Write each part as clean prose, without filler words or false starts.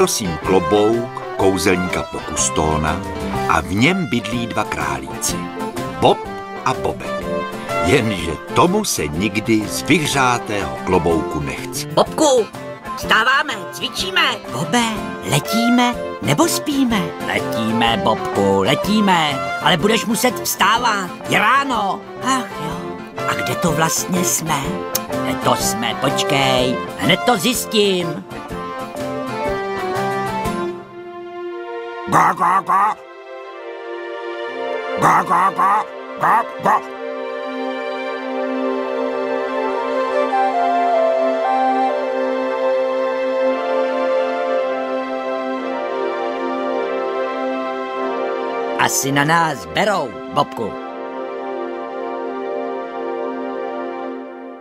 prosím klobouk kouzelníka Pokustóna a v něm bydlí dva králíci, Bob a Bobek. Jenže tomu se nikdy z vyhřátého klobouku nechce. Bobku, vstáváme, cvičíme. Bobe, letíme nebo spíme? Letíme, Bobku, letíme, ale budeš muset vstávat, je ráno. Ach jo, a kde to vlastně jsme? Kde to jsme, počkej, hned to zjistím. Ga, ga, ga. Ga, ga, ga. Ga, ga. Asi na nás berou, Bobku.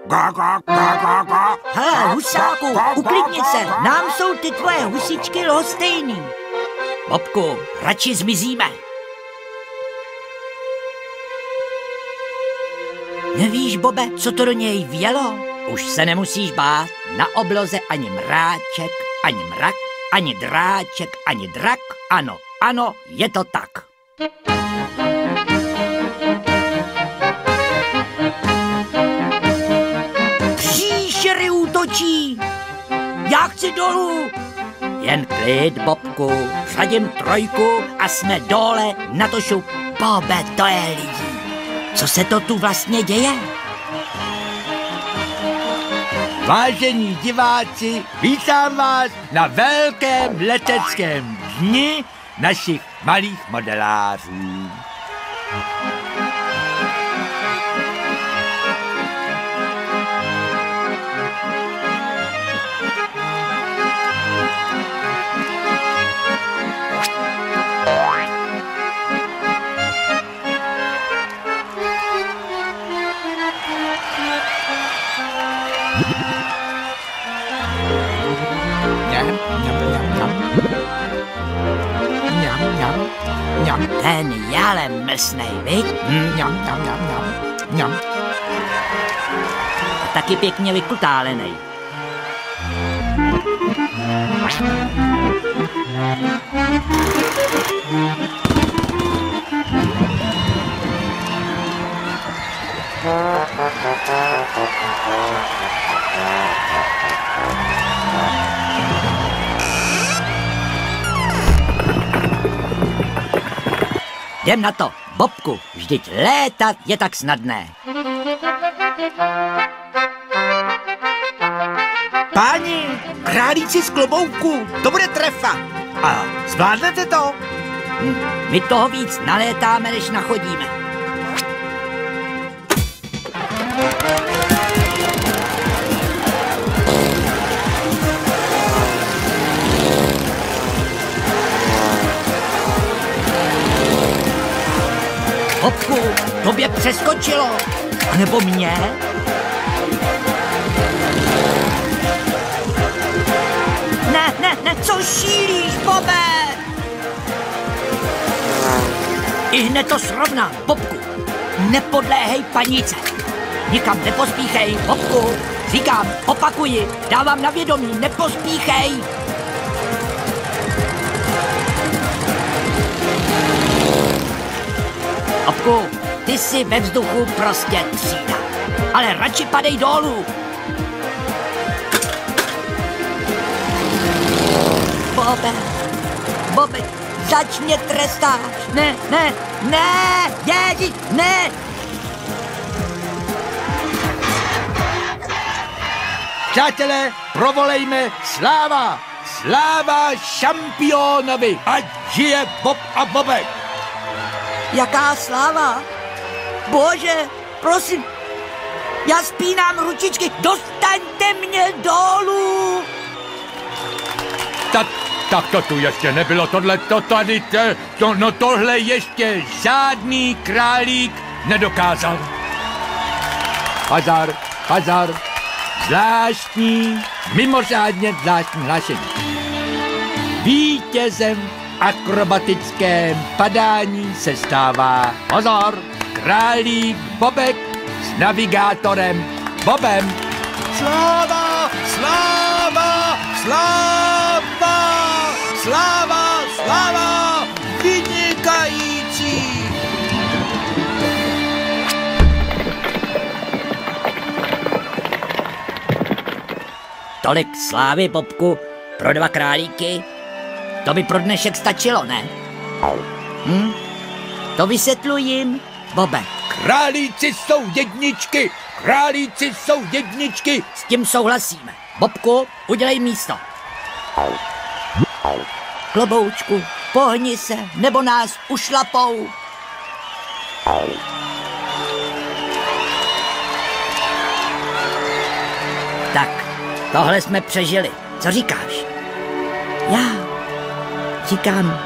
Ga, ga, ga, ga, ga. Hele, husáku, uklidni se, nám jsou ty tvoje husičky lhostejný. Bobku, radši zmizíme. Nevíš, Bobe, co to do něj vjelo? Už se nemusíš bát, na obloze ani mráček, ani mrak, ani dráček, ani drak. Ano, ano, je to tak. Příšery útočí. Já chci dolů. Jen klid, Bobku, řadím trojku a jsme dole na to šup. Bobe, to je lidí. Co se to tu vlastně děje? Vážení diváci, vítám vás na velkém leteckém dni našich malých modelářů. Ten je ale mlsnej, viď? A taky pěkně vykutálenej. Jdem na to, Bobku, vždyť létat je tak snadné. Páni, králíci z klobouku, to bude trefa. A zvládnete to? My toho víc nalétáme, než nachodíme. Bobku, tobě přeskočilo. A nebo mě? Ne, co šílíš, Bobe? I hned to srovná, Bobku. Nepodléhej panice. Nikam nepospíchej, Bobku. Říkám, opakuji, dávám na vědomí, nepospíchej. Bobku, ty jsi ve vzduchu prostě třída. Ale radši padej dolů. Bobe, zač mě trestáš. Ne, Ježíš, ne. Přátelé, provolejme sláva! Sláva šampionovi! Ať žije Bob a Bobek! Jaká sláva? Bože, prosím, já spínám ručičky, dostaňte mě dolů! Tak to tu ještě nebylo, tohle ještě žádný králík nedokázal. Hazard, mimořádně zvláštní hlášení. Vítězem v akrobatickém padání se stává, pozor, králík Bobek s navigátorem Bobem. Sláva! Sláva! Sláva! Tolik slávy, Bobku, pro 2 králíky. To by pro dnešek stačilo, ne? To vysvětluji jim, Bobe. Králíci jsou jedničky! Králíci jsou jedničky! S tím souhlasíme. Bobku, udělej místo. Kloboučku, pohni se, nebo nás ušlapou. Tak, tohle jsme přežili. Co říkáš? Já říkám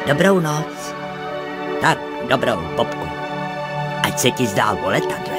dobrou noc. Tak, dobrou, Bobku. Ať se ti zdá o letadle.